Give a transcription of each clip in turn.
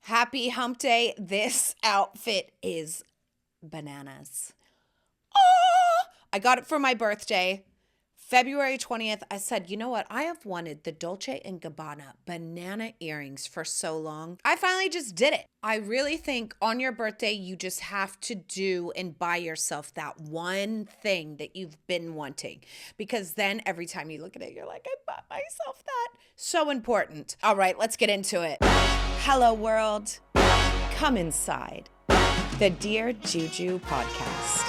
Happy hump day. This outfit is bananas. Oh, I got it for my birthday. February 20th, I said, you know what? I have wanted the Dolce & Gabbana banana earrings for so long. I finally just did it. I really think on your birthday, you just have to do and buy yourself that one thing that you've been wanting. Because then every time you look at it, you're like, I bought myself that. So important. All right, let's get into it. Hello, world. Come inside the Dear Juju podcast.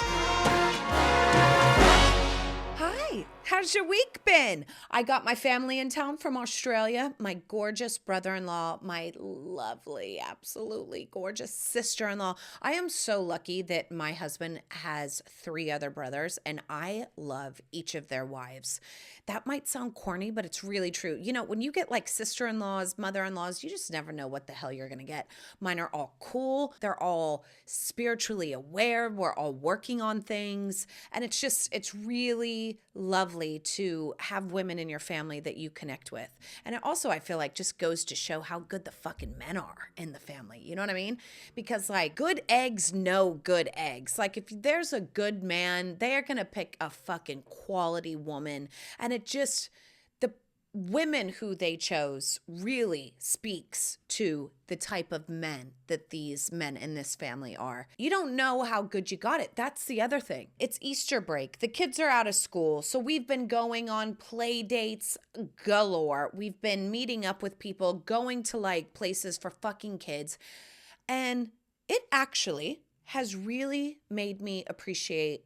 Hi, how's your week been? I got my family in town from Australia, my gorgeous brother-in-law, my lovely, absolutely gorgeous sister-in-law. I am so lucky that my husband has 3 other brothers, and I love each of their wives. That might sound corny, but it's really true. You know, when you get like sister-in-laws, mother-in-laws, you just never know what the hell you're going to get. Mine are all cool. They're all spiritually aware. We're all working on things. And it's really lovely to have women in your family that you connect with. And it also, I feel like, just goes to show how good the fucking men are in the family. You know what I mean? Because like good eggs know good eggs. Like if there's a good man, they are going to pick a fucking quality woman. And it just, the women who they chose really speaks to the type of men that these men in this family are. You don't know how good you got it. That's the other thing. It's Easter break. The kids are out of school. So we've been going on play dates galore. We've been meeting up with people, going to like places for fucking kids. And it actually has really made me appreciate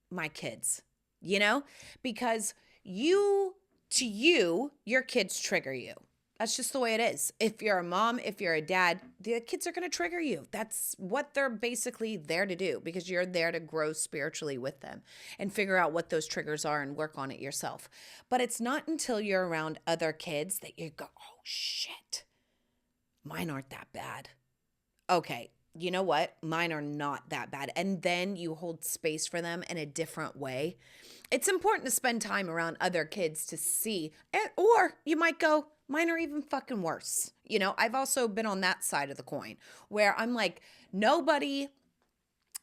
my kids, you know, because your kids trigger you. That's just the way it is. If you're a mom, if you're a dad, the kids are going to trigger you. That's what they're basically there to do, because you're there to grow spiritually with them and figure out what those triggers are and work on it yourself. But it's not until you're around other kids that you go, oh shit, mine aren't that bad. Okay, you know what? Mine are not that bad. And then you hold space for them in a different way. It's important to spend time around other kids to see, or you might go, mine are even fucking worse. You know, I've also been on that side of the coin where I'm like, nobody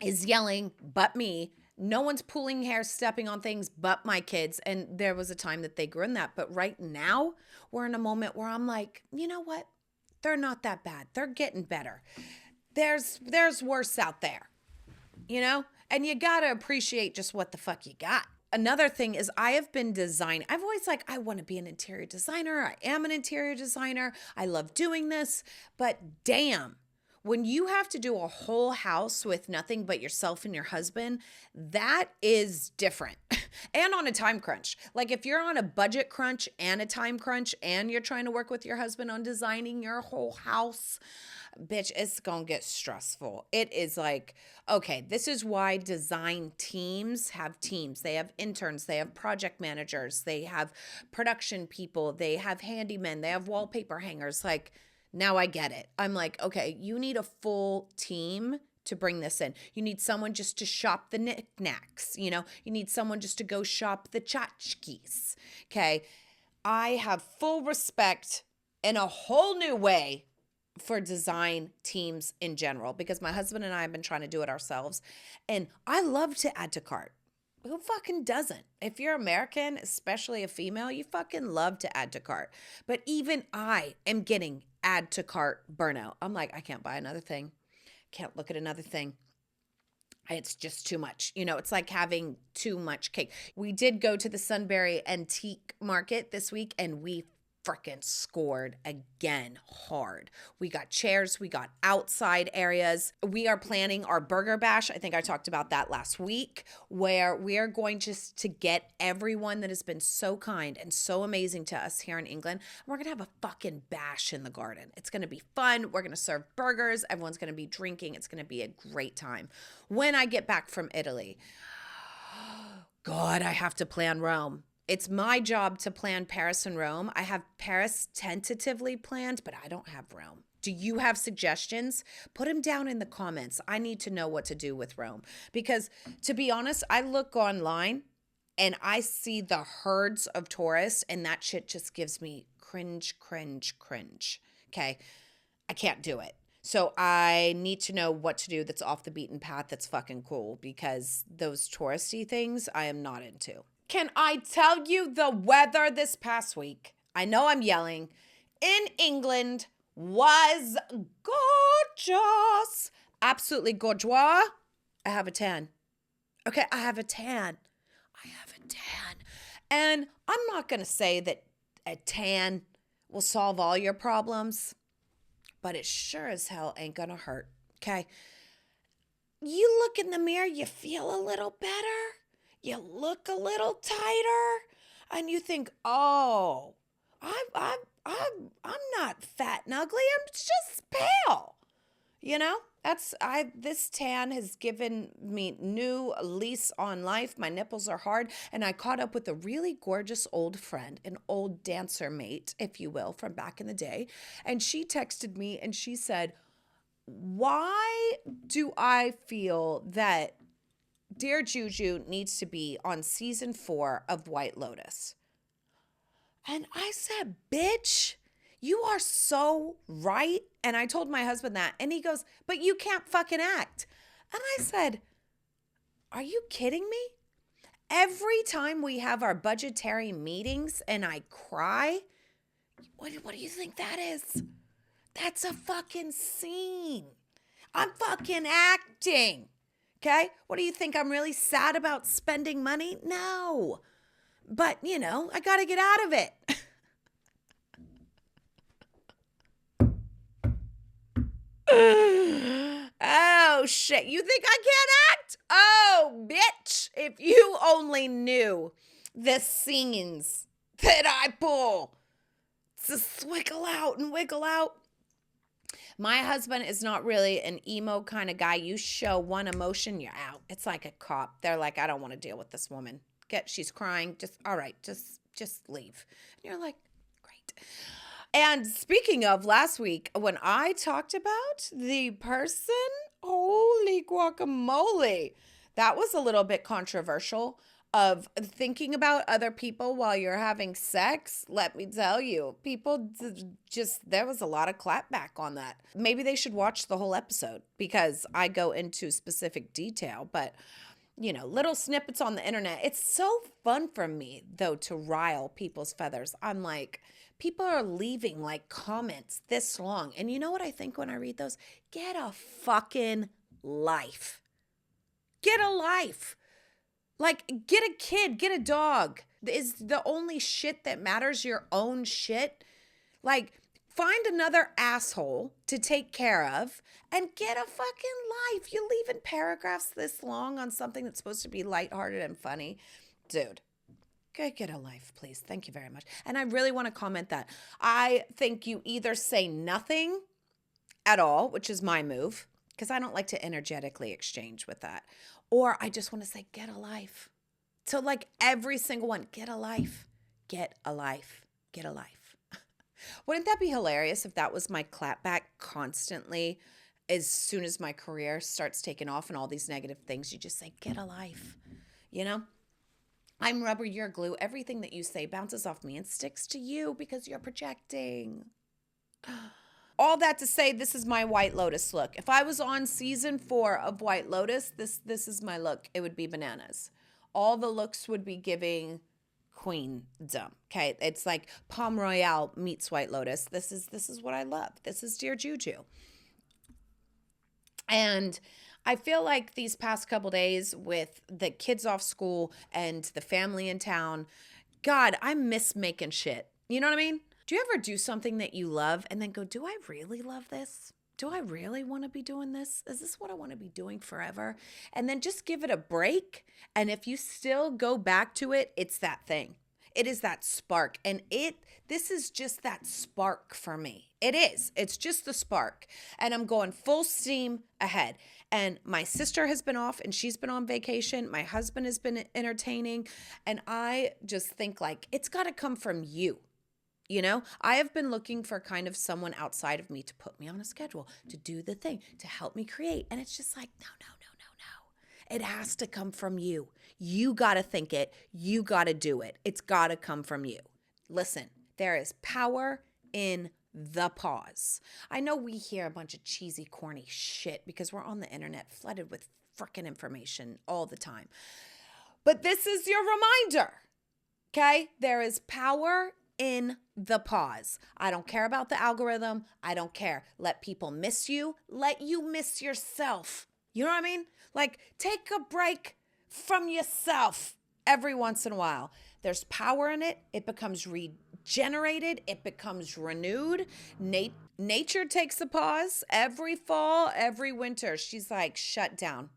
is yelling but me. No one's pulling hair, stepping on things but my kids. And there was a time that they grew in that. But right now, we're in a moment where I'm like, you know what? They're not that bad. They're getting better. There's worse out there, you know? And you got to appreciate just what the fuck you got. Another thing is I have been designing. I've always like, I want to be an interior designer. I am an interior designer. I love doing this. But damn, when you have to do a whole house with nothing but yourself and your husband, that is different. And on a time crunch. Like if you're on a budget crunch and a time crunch and you're trying to work with your husband on designing your whole house, bitch, it's gonna get stressful. It is like, okay, this is why design teams have teams. They have interns, they have project managers, they have production people, they have handymen, they have wallpaper hangers. Like, now I get it. I'm like, okay, you need a full team to bring this in. You need someone just to shop the knickknacks, you know? You need someone just to go shop the tchotchkes, okay? I have full respect in a whole new way for design teams in general, because my husband and I have been trying to do it ourselves. And I love to add to cart. Who fucking doesn't? If you're American, especially a female, you fucking love to add to cart. But even I am getting add to cart burnout. I'm like, I can't buy another thing. Can't look at another thing. It's just too much. You know, it's like having too much cake. We did go to the Sunbury Antique Market this week, and we freaking scored again hard. We got chairs, we got outside areas. We are planning our burger bash. I think I talked about that last week, where we are going just to get everyone that has been so kind and so amazing to us here in England. We're going to have a fucking bash in the garden. It's going to be fun. We're going to serve burgers. Everyone's going to be drinking. It's going to be a great time. When I get back from Italy, God, I have to plan Rome. It's my job to plan Paris and Rome. I have Paris tentatively planned, but I don't have Rome. Do you have suggestions? Put them down in the comments. I need to know what to do with Rome. Because to be honest, I look online and I see the herds of tourists, and that shit just gives me cringe. Okay? I can't do it. So I need to know what to do that's off the beaten path that's fucking cool, because those touristy things I am not into. Can I tell you the weather this past week? I know I'm yelling. In England was gorgeous. Absolutely gorgeous. I have a tan. Okay, I have a tan. And I'm not going to say that a tan will solve all your problems, but it sure as hell ain't going to hurt. Okay? You look in the mirror, you feel a little better. You look a little tighter, and you think, "Oh, I'm not fat and ugly. I'm just pale." You know, this tan has given me new lease on life. My nipples are hard, and I caught up with a really gorgeous old friend, an old dancer mate, if you will, from back in the day. And she texted me and she said, "Why do I feel that Dear Juju needs to be on season 4 of White Lotus?" And I said, "Bitch, you are so right." And I told my husband that. And he goes, "But you can't fucking act." And I said, "Are you kidding me? Every time we have our budgetary meetings and I cry, what do you think that is? That's a fucking scene. I'm fucking acting. Okay? What do you think? I'm really sad about spending money? No. But, I got to get out of it." Oh, shit. You think I can't act? Oh, bitch. If you only knew the scenes that I pull to swiggle out and wiggle out. My husband is not really an emo kind of guy. You show one emotion, you're out. It's like a cop. They're like, "I don't want to deal with this woman. She's crying. All right, just leave." And you're like, "Great." And speaking of last week, when I talked about the person, holy guacamole, that was a little bit controversial, of thinking about other people while you're having sex. Let me tell you, people there was a lot of clapback on that. Maybe they should watch the whole episode, because I go into specific detail, but little snippets on the internet. It's so fun for me, though, to rile people's feathers. I'm like, people are leaving like comments this long. And you know what I think when I read those? Get a fucking life. Get a life. Like, get a kid, get a dog. Is the only shit that matters your own shit? Like, find another asshole to take care of and get a fucking life. You're leaving paragraphs this long on something that's supposed to be lighthearted and funny. Dude, get a life, please. Thank you very much. And I really want to comment that I think you either say nothing at all, which is my move, because I don't like to energetically exchange with that, or I just want to say, get a life. So like every single one, get a life, get a life, get a life. Wouldn't that be hilarious if that was my clapback constantly? As soon as my career starts taking off and all these negative things, you just say, get a life. I'm rubber, you're glue. Everything that you say bounces off me and sticks to you because you're projecting. All that to say, this is my White Lotus look. If I was on season 4 of White Lotus, this is my look. It would be bananas. All the looks would be giving queendom. Okay, it's like Palm Royale meets White Lotus. This is what I love. This is Dear Juju. And I feel like these past couple days with the kids off school and the family in town, God, I miss making shit. You know what I mean? Do you ever do something that you love and then go, do I really love this? Do I really want to be doing this? Is this what I want to be doing forever? And then just give it a break. And if you still go back to it, it's that thing. It is that spark. And this is just that spark for me. It is. It's just the spark. And I'm going full steam ahead. And my sister has been off and she's been on vacation. My husband has been entertaining. And I just think like, it's got to come from you. I have been looking for kind of someone outside of me to put me on a schedule, to do the thing, to help me create. And it's just like, no. It has to come from you. You got to think it. You got to do it. It's got to come from you. Listen, there is power in the pause. I know we hear a bunch of cheesy, corny shit because we're on the internet flooded with freaking information all the time. But this is your reminder, okay? There is power in the pause. I don't care about the algorithm. I don't care. Let people miss you. Let you miss yourself. You know what I mean? Like, take a break from yourself every once in a while. There's power in it. It becomes regenerated. It becomes renewed. Nature takes a pause every fall, every winter. She's like, shut down.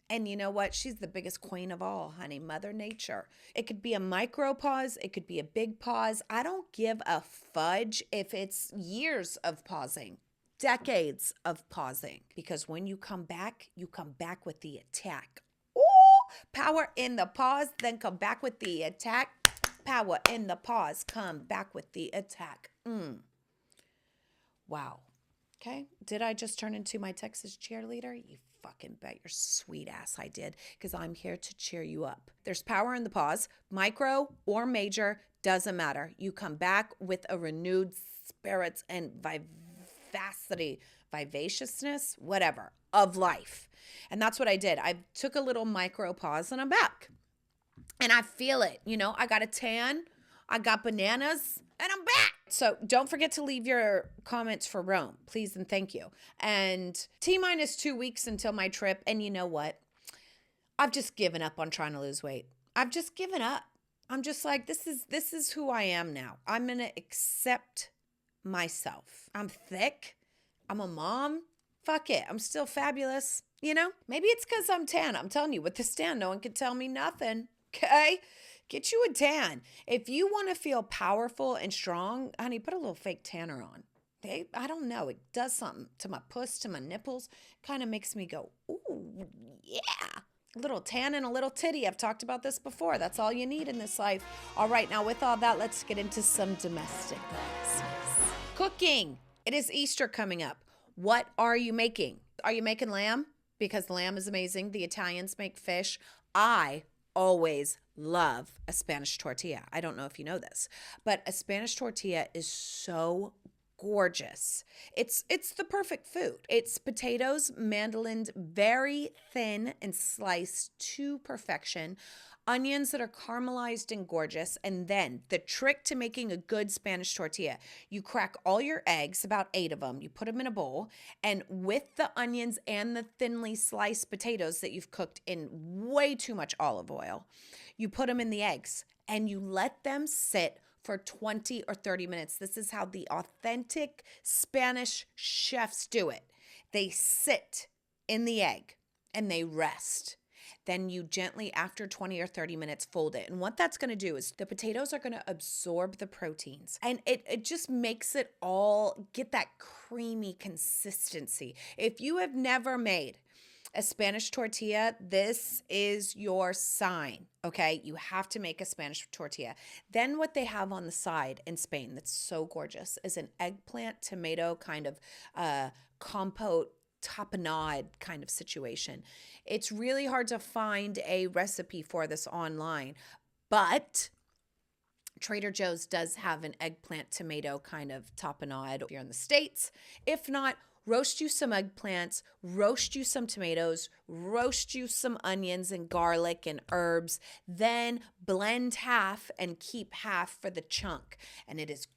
And you know what? She's the biggest queen of all, honey, Mother Nature. It could be a micro pause. It could be a big pause. I don't give a fudge if it's years of pausing, decades of pausing. Because when you come back with the attack. Ooh, power in the pause, then come back with the attack. Power in the pause, come back with the attack. Wow. Okay. Did I just turn into my Texas cheerleader? You fucking bet your sweet ass I did, because I'm here to cheer you up. There's power in the pause, micro or major, doesn't matter. You come back with a renewed spirits and vivaciousness, whatever, of life. And that's what I did. I took a little micro pause and I'm back. And I feel it. You know, I got a tan, I got bananas, and I'm back. So don't forget to leave your comments for Rome, please and thank you. And T-minus 2 weeks until my trip. And you know what? I've just given up on trying to lose weight. I've just given up. I'm just like, this is who I am now. I'm going to accept myself. I'm thick. I'm a mom. Fuck it. I'm still fabulous. You know, maybe it's because I'm tan. I'm telling you, with this tan, no one can tell me nothing. Okay? Get you a tan. If you want to feel powerful and strong, honey, put a little fake tanner on. I don't know. It does something to my puss, to my nipples. Kind of makes me go, ooh, yeah. A little tan and a little titty. I've talked about this before. That's all you need in this life. All right, now with all that, let's get into some domestic business. Cooking. It is Easter coming up. What are you making? Are you making lamb? Because lamb is amazing. The Italians make fish. I always love a Spanish tortilla. I don't know if you know this, but a Spanish tortilla is so gorgeous. It's the perfect food. It's potatoes, mandolined very thin and sliced to perfection, onions that are caramelized and gorgeous, and then the trick to making a good Spanish tortilla, you crack all your eggs, about 8 of them, you put them in a bowl, and with the onions and the thinly sliced potatoes that you've cooked in way too much olive oil, you put them in the eggs and you let them sit for 20 or 30 minutes. This is how the authentic Spanish chefs do it. They sit in the egg and they rest. Then you gently, after 20 or 30 minutes, fold it. And what that's going to do is the potatoes are going to absorb the proteins. And it just makes it all get that creamy consistency. If you have never made a Spanish tortilla, this is your sign, okay? You have to make a Spanish tortilla. Then what they have on the side in Spain that's so gorgeous is an eggplant, tomato kind of compote, tapenade kind of situation. It's really hard to find a recipe for this online, but Trader Joe's does have an eggplant, tomato kind of tapenade here in the States. If not, roast you some eggplants, roast you some tomatoes, roast you some onions and garlic and herbs, then blend half and keep half for the chunk. And it is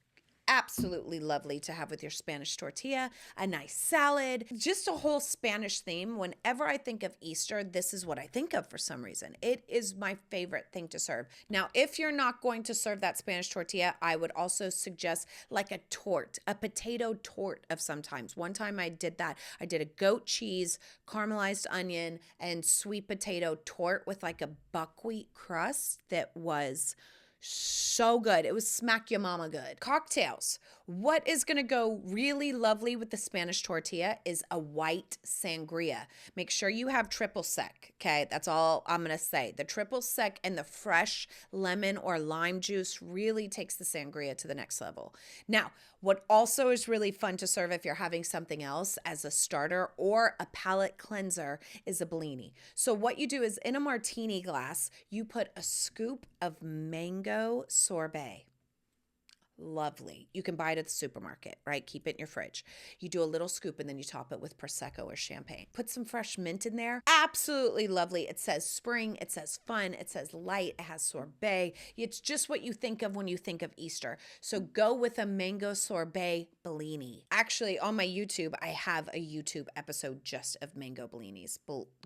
absolutely lovely to have with your Spanish tortilla, a nice salad, just a whole Spanish theme. Whenever I think of Easter, this is what I think of for some reason. It is my favorite thing to serve. Now, if you're not going to serve that Spanish tortilla, I would also suggest like a tort, a potato tort of sometimes. One time I did that. I did a goat cheese, caramelized onion, and sweet potato tort with like a buckwheat crust that was so good. It was smack your mama good. Cocktails. What is going to go really lovely with the Spanish tortilla is a white sangria. Make sure you have triple sec, okay? That's all I'm going to say. The triple sec and the fresh lemon or lime juice really takes the sangria to the next level. Now, what also is really fun to serve if you're having something else as a starter or a palate cleanser is a Bellini. So what you do is in a martini glass, you put a scoop of mango sorbet. Lovely. You can buy it at the supermarket, right? Keep it in your fridge. You do a little scoop and then you top it with Prosecco or champagne. Put some fresh mint in there. Absolutely lovely. It says spring. It says fun. It says light. It has sorbet. It's just what you think of when you think of Easter. So go with a mango sorbet Bellini. Actually, on my YouTube, I have a YouTube episode just of mango Bellinis.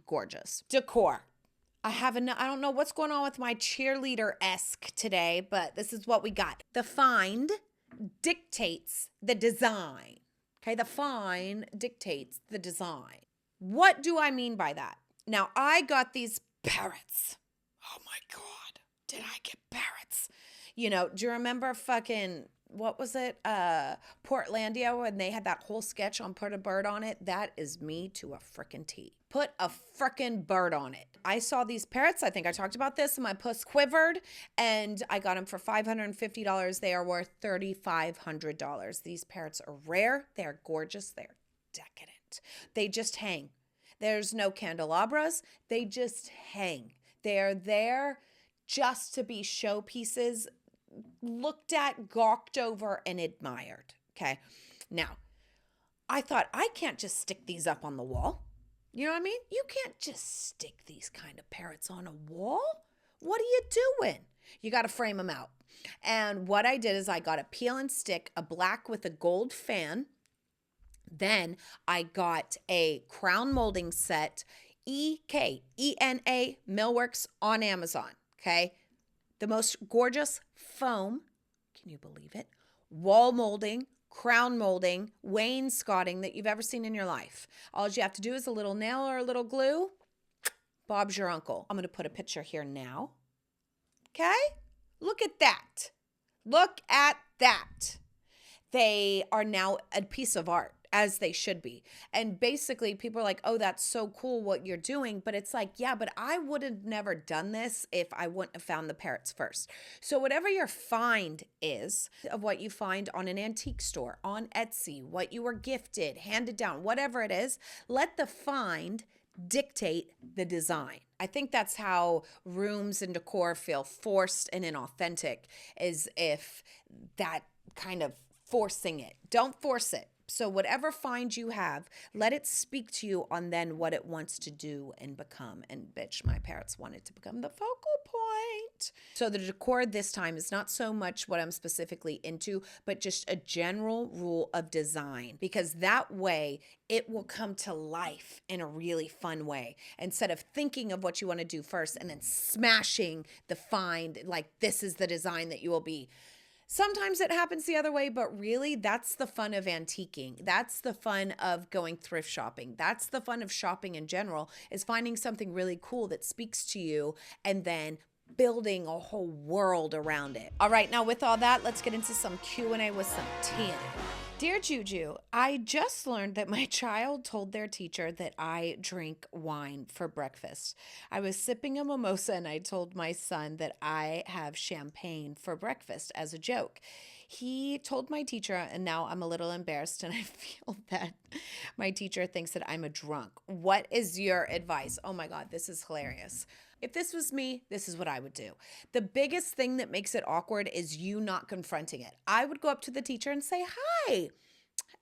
Gorgeous. Decor. I don't know what's going on with my cheerleader-esque today, but this is what we got. The find dictates the design. Okay, the find dictates the design. What do I mean by that? Now, I got these parrots. Oh my God, did I get parrots? You know, do you remember fucking, what was it? Portlandia, when they had that whole sketch on Put a Bird on It? That is me to a frickin' T. Put a frickin' bird on it. I saw these parrots. I think I talked about this, and my puss quivered, and I got them for $550. They are worth $3,500. These parrots are rare. They are gorgeous. They're decadent. They just hang. There's no candelabras. They just hang. They're there just to be showpieces, looked at, gawked over, and admired. Okay. Now, I thought, I can't just stick these up on the wall. You know what I mean? You can't just stick these kind of parrots on a wall. What are you doing? You got to frame them out. And what I did is I got a peel and stick, a black with a gold fan. Then I got a crown molding set, ENA Millworks on Amazon. Okay. The most gorgeous foam. Can you believe it? Wall molding, crown molding, wainscoting that you've ever seen in your life. All you have to do is a little nail or a little glue. Bob's your uncle. I'm going to put a picture here now. Okay? Look at that. Look at that. They are now a piece of art, as they should be. And basically people are like, oh, that's so cool what you're doing. But it's like, yeah, but I would have never done this if I wouldn't have found the parrots first. So whatever your find is of what you find on an antique store, on Etsy, what you were gifted, handed down, whatever it is, let the find dictate the design. I think that's how rooms and decor feel forced and inauthentic, is if that kind of forcing it. Don't force it. So whatever find you have, let it speak to you on then what it wants to do and become. And bitch, my parrots wanted to become the focal point. So the decor this time is not so much what I'm specifically into, but just a general rule of design, because that way it will come to life in a really fun way, instead of thinking of what you want to do first and then smashing the find like this is the design that you will be. Sometimes it happens the other way, but really that's the fun of antiquing. That's the fun of going thrift shopping. That's the fun of shopping in general, is finding something really cool that speaks to you and then building a whole world around it. All right, now with all that, let's get into some Q&A with some Tina. Dear Juju, I just learned that my child told their teacher that I drink wine for breakfast. I was sipping a mimosa and I told my son that I have champagne for breakfast as a joke. He told my teacher, and now I'm a little embarrassed and I feel that my teacher thinks that I'm a drunk. What is your advice? Oh my God, this is hilarious. If this was me, this is what I would do. The biggest thing that makes it awkward is you not confronting it. I would go up to the teacher and say, hi,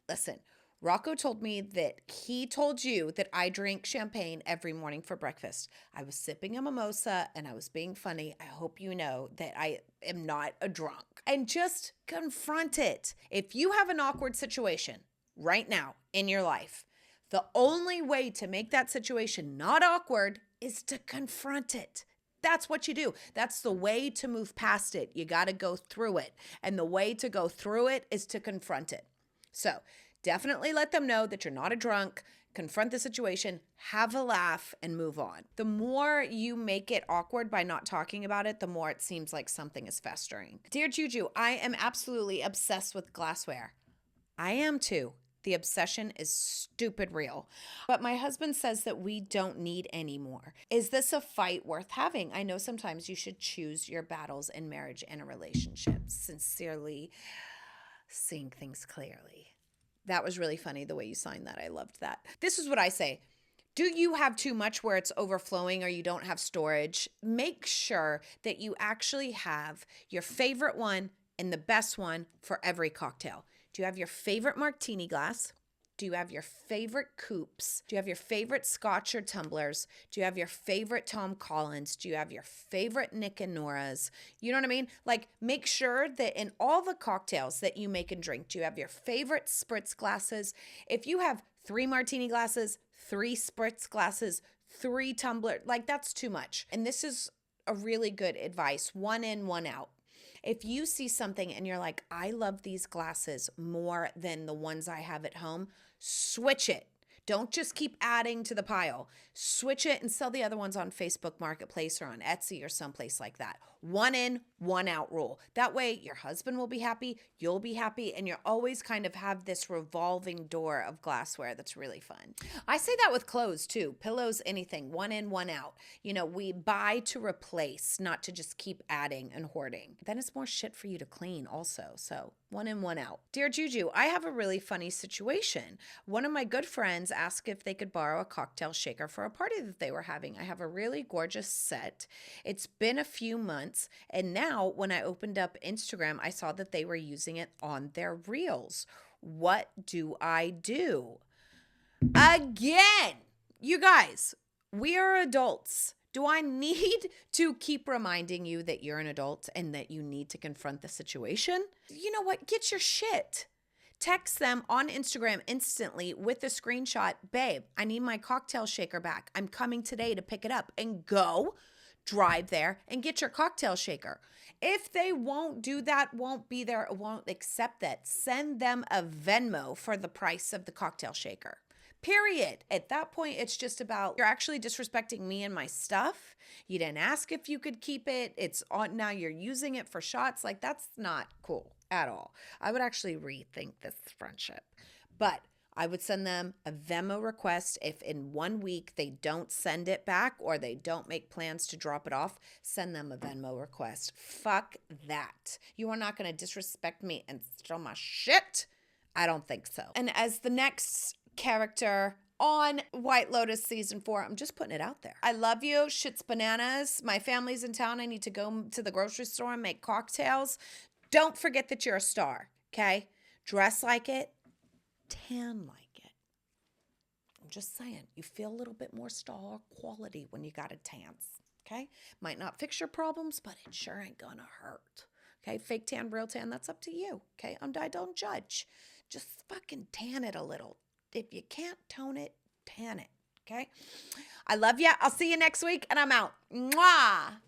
listen, Rocco told me that he told you that I drink champagne every morning for breakfast. I was sipping a mimosa and I was being funny. I hope you know that I am not a drunk. And just confront it. If you have an awkward situation right now in your life, the only way to make that situation not awkward is to confront it. That's what you do. That's the way to move past it. You got to go through it. And the way to go through it is to confront it. So definitely let them know that you're not a drunk. Confront the situation, have a laugh, and move on. The more you make it awkward by not talking about it, the more it seems like something is festering. Dear Juju, I am absolutely obsessed with glassware. I am too. The obsession is stupid real. But my husband says that we don't need any more. Is this a fight worth having? I know sometimes you should choose your battles in marriage and a relationship. Sincerely, seeing things clearly. That was really funny the way you signed that. I loved that. This is what I say. Do you have too much where it's overflowing or you don't have storage? Make sure that you actually have your favorite one and the best one for every cocktail. Do you have your favorite martini glass? Do you have your favorite coupes? Do you have your favorite scotch or tumblers? Do you have your favorite Tom Collins? Do you have your favorite Nick and Nora's? You know what I mean? Like, make sure that in all the cocktails that you make and drink, do you have your favorite spritz glasses? If you have 3 martini glasses, 3 spritz glasses, 3 tumbler, like that's too much. And this is a really good advice, 1 in, 1 out. If you see something and you're like, I love these glasses more than the ones I have at home, switch it. Don't just keep adding to the pile. Switch it and sell the other ones on Facebook Marketplace or on Etsy or someplace like that. 1 in, 1 out rule. That way your husband will be happy, you'll be happy, and you'll always kind of have this revolving door of glassware that's really fun. I say that with clothes too. Pillows, anything. 1 in, 1 out. You know, we buy to replace, not to just keep adding and hoarding. Then it's more shit for you to clean also. So 1 in, 1 out. Dear Juju, I have a really funny situation. One of my good friends asked if they could borrow a cocktail shaker for a party that they were having. I have a really gorgeous set. It's been a few months, and now when I opened up Instagram, I saw that they were using it on their reels. What do I do? Again, you guys, we are adults. Do I need to keep reminding you that you're an adult and that you need to confront the situation? You know what? Get your shit. Text them on Instagram instantly with a screenshot. Babe, I need my cocktail shaker back. I'm coming today to pick it up. And go drive there and get your cocktail shaker. If they won't do that, won't be there, won't accept that, send them a Venmo for the price of the cocktail shaker. Period. At that point, it's just about, you're actually disrespecting me and my stuff. You didn't ask if you could keep it. It's on, now you're using it for shots. Like, that's not cool at all. I would actually rethink this friendship. But I would send them a Venmo request. If in 1 week they don't send it back or they don't make plans to drop it off, send them a Venmo request. Fuck that. You are not going to disrespect me and steal my shit. I don't think so. And as the next character on White Lotus season 4, I'm just putting it out there. I love you. Shit's bananas. My family's in town. I need to go to the grocery store and make cocktails. Don't forget that you're a star, okay? Dress like it. Tan like it. I'm just saying, you feel a little bit more star quality when you got a tan, okay? Might not fix your problems, but it sure ain't gonna hurt, okay? Fake tan, real tan, that's up to you, okay? I don't judge. Just fucking tan it a little. If you can't tone it, tan it, okay? I love ya. I'll see you next week, and I'm out. Mwah!